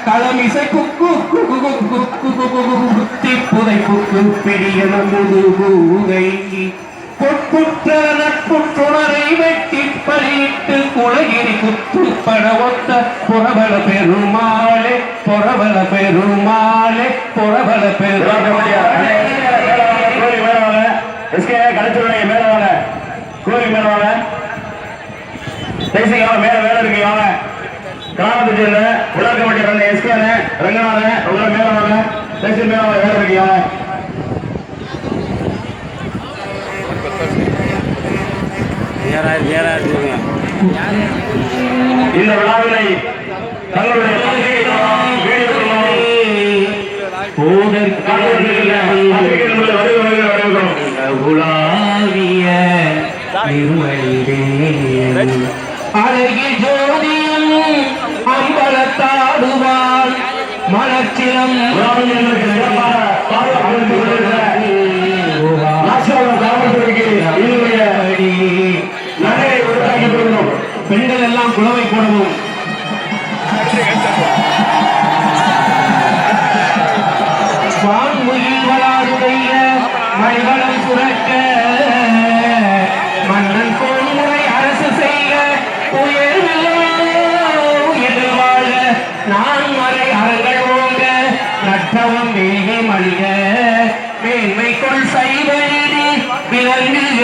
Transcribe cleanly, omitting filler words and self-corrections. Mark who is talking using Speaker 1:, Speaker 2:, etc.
Speaker 1: களமிசை குக்கு குத்தி புதைப்புக்கு பெரிய முதுகூகை பொற்புற்ற நட்புற்றுணரை வெட்டி பலியிட்டு குலகிரி குத்து படவொத்த புறவல பெருமாளே புறவல பெருமாளே புறவல பெருமாளே
Speaker 2: கலைச்சுருடைய மேல வாங்க கோவில் மேல வாங்க தேசிய மேல வேலை இருக்கு வாங்க கிராமத்தை சேர்ந்த உலக கமிட்டி ரன் எஸ்கே ரங்கநாதன் உள்ள மேல வாங்க தேசிய மேல வேலை இருக்கு வாங்க இந்த விழாவினை தங்களுடைய
Speaker 1: அழகி ஜோதியும் அம்பலத்தாடுவாள் மலச்சிலம் பெண்கள் எல்லாம் குலவை போடவும் வான்முகில்களாருடைய மணிகளும் சுரக்க மன்னன் பொன்முறை அரசு செய்ய உயிர் வாழ நான் வரை அறங்கள் ஓங்க நட்டவம் வேகை மல்க மேன்மைக்குள் சைவ விளங்குக.